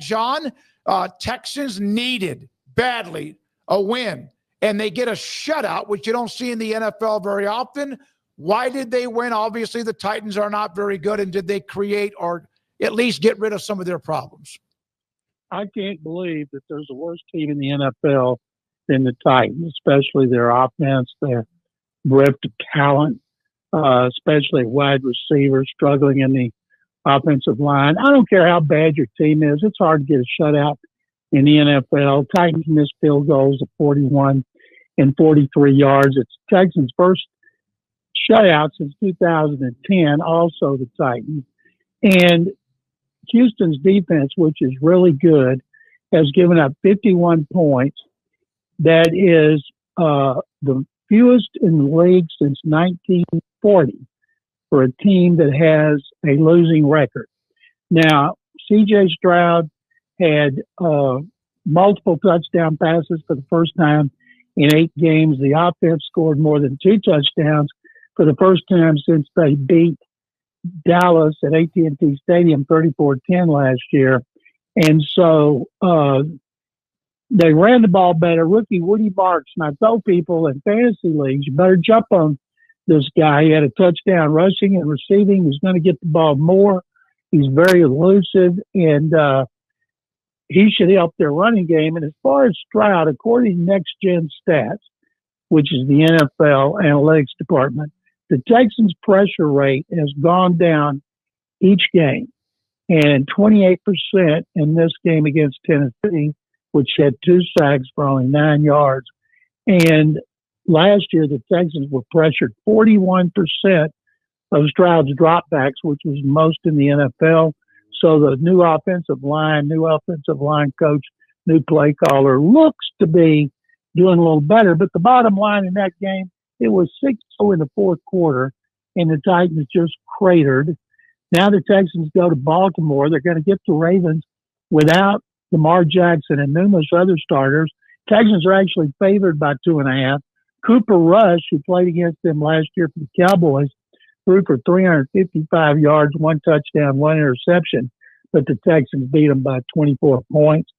John, Texans needed badly a win, and they get a shutout, which you don't see in the NFL very often. Why did they win? Obviously, the Titans are not very good, and did they create or at least get rid of some of their problems? I can't believe that there's a worse team in the NFL than the Titans, especially their offense, their breadth of talent, especially wide receivers struggling in the offensive line. I don't care how bad your team is. It's hard to get a shutout in the NFL. Titans missed field goals of 41 and 43 yards. It's Texans' first shutout since 2010, also the Titans. And Houston's defense, which is really good, has given up 51 points. That is the fewest in the league since 1940 for a team that has a losing record. Now, C.J. Stroud had multiple touchdown passes for the first time in 8 games. The offense scored more than 2 touchdowns for the first time since they beat Dallas at AT&T Stadium 34-10 last year. And so they ran the ball better. Rookie Woody Marks, and I told people in fantasy leagues, you better jump on this guy. He had a touchdown rushing and receiving. He's going to get the ball more. He's very elusive, and he should help their running game. And as far as Stroud, according to Next Gen Stats, which is the NFL analytics department, the Texans' pressure rate has gone down each game, and 28% in this game against Tennessee, which had 2 sacks for only 9 yards. And last year, the Texans were pressured 41% of Stroud's dropbacks, which was most in the NFL. So the new offensive line coach, new play caller looks to be doing a little better. But the bottom line in that game, it was 6-0 in the fourth quarter, and the Titans just cratered. Now the Texans go to Baltimore. They're going to get the Ravens without Lamar Jackson and numerous other starters. Texans are actually favored by 2.5. Cooper Rush, who played against them last year for the Cowboys, threw for 355 yards, 1 touchdown, 1 interception, but the Texans beat them by 24 points.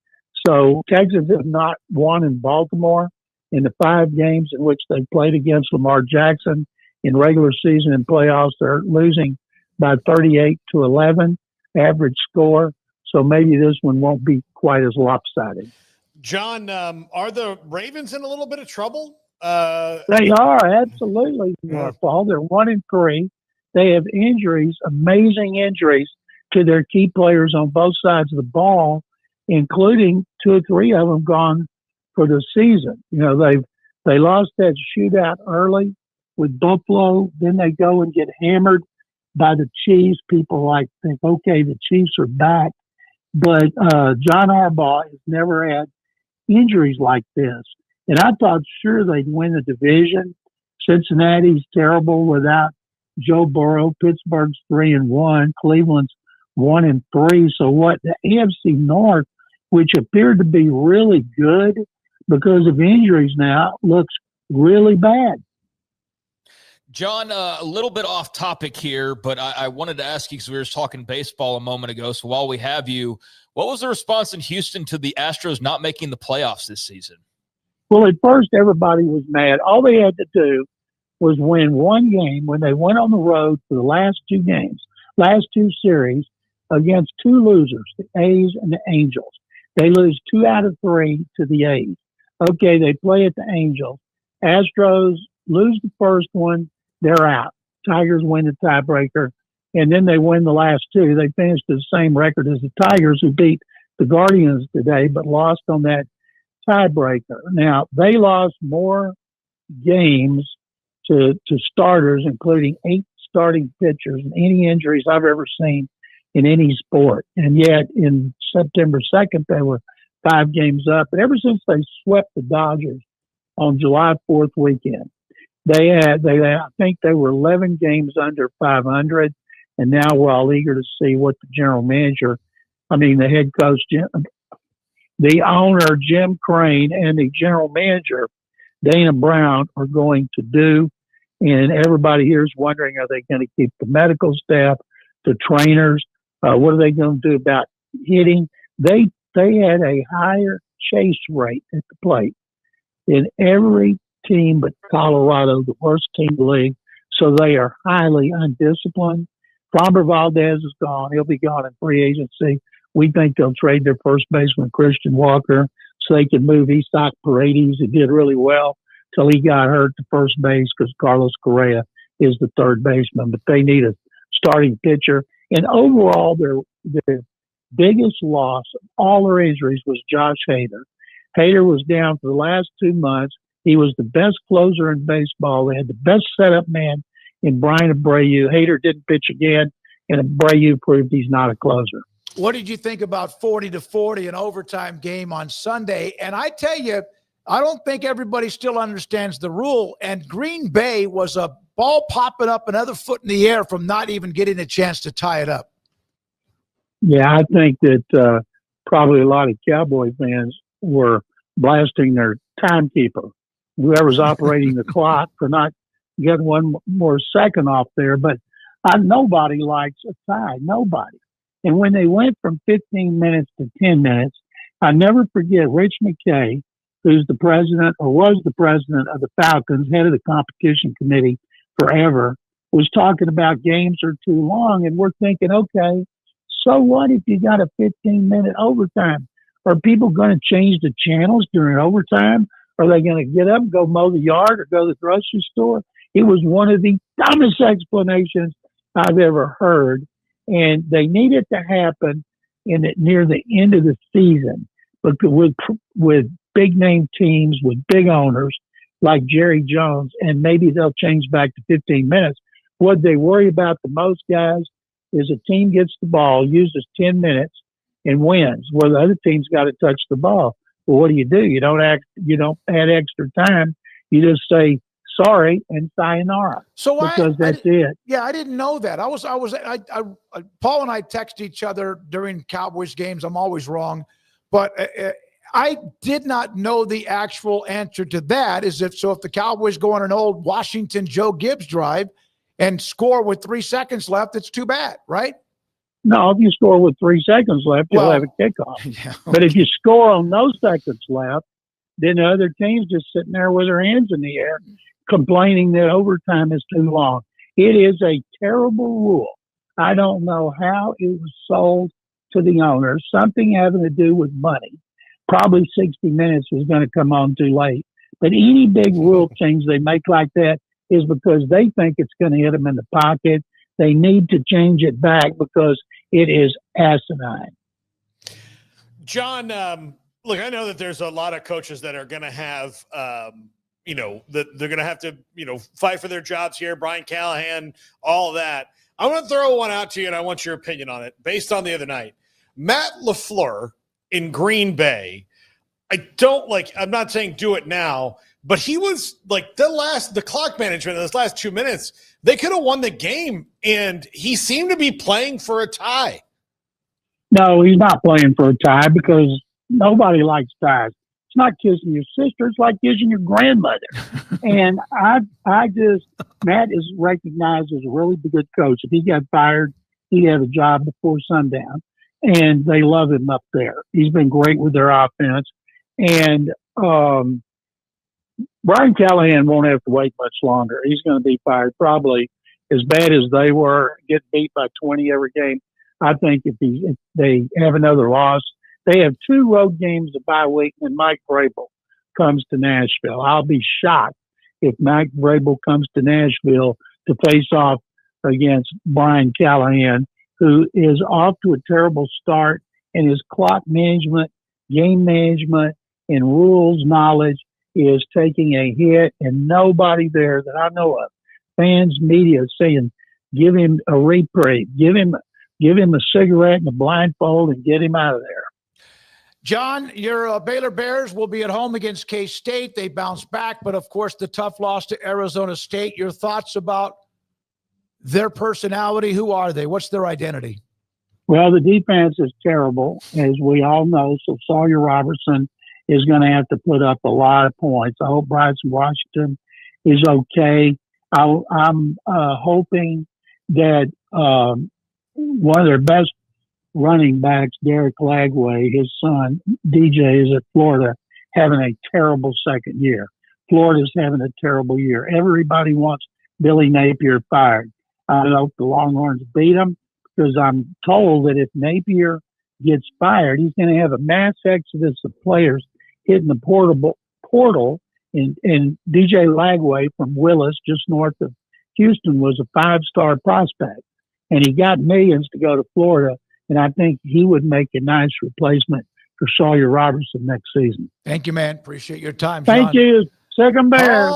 So Texans have not won in Baltimore in the 5 games in which they played against Lamar Jackson in regular season and playoffs. They're losing by 38-11 average score. So maybe this one won't be quite as lopsided. John, are the Ravens in a little bit of trouble? They are, absolutely. Paul. They're 1-3. They have injuries, amazing injuries to their key players on both sides of the ball, including 2 or 3 of them gone for the season. You know, they lost that shootout early with Buffalo. Then they go and get hammered by the Chiefs. People think, okay, the Chiefs are back. But John Harbaugh has never had injuries like this. And I thought sure they'd win the division. Cincinnati's terrible without Joe Burrow. Pittsburgh's 3-1. Cleveland's 1-3. So what the AFC North, which appeared to be really good because of injuries now, looks really bad. John, a little bit off topic here, but I wanted to ask you because we were talking baseball a moment ago. So while we have you, what was the response in Houston to the Astros not making the playoffs this season? Well, at first, everybody was mad. All they had to do was win 1 game when they went on the road for the last 2 games, last 2 series against 2 losers, the A's and the Angels. They lose 2 out of 3 to the A's. Okay, they play at the Angels. Astros lose the first one. They're out. Tigers win the tiebreaker, and then they win the last 2. They finished the same record as the Tigers, who beat the Guardians today, but lost on that tiebreaker. Now, they lost more games to starters, including 8 starting pitchers, and any injuries I've ever seen in any sport. And yet, in September 2nd, they were 5 games up. And ever since they swept the Dodgers on July 4th weekend, I think they were 11 games under 500, and now we're all eager to see what the the head coach, the owner, Jim Crane, and the general manager, Dana Brown, are going to do. And everybody here is wondering, are they going to keep the medical staff, the trainers? What are they going to do about hitting? They they had a higher chase rate at the plate than every team but Colorado, the worst team in the league. So they are highly undisciplined. Framber Valdez is gone. He'll be gone in free agency. We think they'll trade their first baseman, Christian Walker, so they can move Isaac Paredes, who did really well till he got hurt to first base because Carlos Correa is the third baseman. But they need a starting pitcher. And overall, their biggest loss of all their injuries was Josh Hader. Hader was down for the last 2 months. He was the best closer in baseball. They had the best setup man in Brian Abreu. Hader didn't pitch again, and Abreu proved he's not a closer. What did you think about 40-40 an overtime game on Sunday? And I tell you, I don't think everybody still understands the rule. And Green Bay was a ball popping up another foot in the air from not even getting a chance to tie it up. Yeah, I think that probably a lot of Cowboy fans were blasting their timekeeper, whoever's operating the clock, for not getting one more second off there. But nobody likes a tie, nobody. And when they went from 15 minutes to 10 minutes, I never forget Rich McKay, who's the president or was the president of the Falcons, head of the competition committee forever, was talking about games are too long. And we're thinking, okay, so what if you got a 15-minute overtime? Are people going to change the channels during overtime? Are they going to get up and go mow the yard or go to the grocery store? It was one of the dumbest explanations I've ever heard. And they need it to happen near the end of the season. But with big name teams, with big owners like Jerry Jones, and maybe they'll change back to 15 minutes. What they worry about the most, guys, is a team gets the ball, uses 10 minutes, and wins. Well, the other team's got to touch the ball. Well, what do? You don't add extra time. You just say sorry and sayonara. So because that's it. Yeah, I didn't know that. Paul and I text each other during Cowboys games. I'm always wrong, but I did not know the actual answer to that. If the Cowboys go on an old Washington Joe Gibbs drive and score with 3 seconds left, it's too bad, right? No, if you score with 3 seconds left, you'll have a kickoff. Yeah, okay. But if you score on no seconds left, then the other team's just sitting there with their hands in the air, complaining that overtime is too long. It is a terrible rule. I don't know how it was sold to the owners, something having to do with money. Probably 60 minutes was going to come on too late. But any big rule change they make like that is because they think it's going to hit them in the pocket. They need to change it back because it is asinine. John, look, I know that there's a lot of coaches that are going to have, that they're going to have to, fight for their jobs here. Brian Callahan, all of that. I want to throw one out to you, and I want your opinion on it based on the other night. Matt LaFleur in Green Bay. I'm not saying do it now, but he was like the clock management in those last 2 minutes. They could have won the game, and he seemed to be playing for a tie. No, he's not playing for a tie because nobody likes ties. It's not kissing your sister. It's like kissing your grandmother. And Matt is recognized as a really good coach. If he got fired, he'd have a job before sundown. And they love him up there. He's been great with their offense. And Brian Callahan won't have to wait much longer. He's going to be fired probably as bad as they were, get beat by 20 every game. I think if they have another loss, they have 2 road games a bye week, and Mike Vrabel comes to Nashville. I'll be shocked if Mike Vrabel comes to Nashville to face off against Brian Callahan, who is off to a terrible start, and his clock management, game management, and rules knowledge is taking a hit, and nobody there that I know of, fans, media, saying, give him a reprieve, give him a cigarette and a blindfold and get him out of there. John, your Baylor Bears will be at home against K-State. They bounced back, but of course the tough loss to Arizona State. Your thoughts about their personality? Who are they? What's their identity? Well, the defense is terrible, as we all know. So Sawyer Robertson is going to have to put up a lot of points. I hope Bryson Washington is okay. I'm hoping that one of their best running backs, Derek Lagway, his son, DJ, is at Florida, having a terrible second year. Florida's having a terrible year. Everybody wants Billy Napier fired. I don't know if the Longhorns beat him, because I'm told that if Napier gets fired, he's going to have a mass exodus of players hitting the portal. And DJ Lagway from Willis, just north of Houston, was a 5-star prospect. And he got millions to go to Florida. And I think he would make a nice replacement for Sawyer Robertson next season. Thank you, man. Appreciate your time, Sean. Thank you. Second Bear.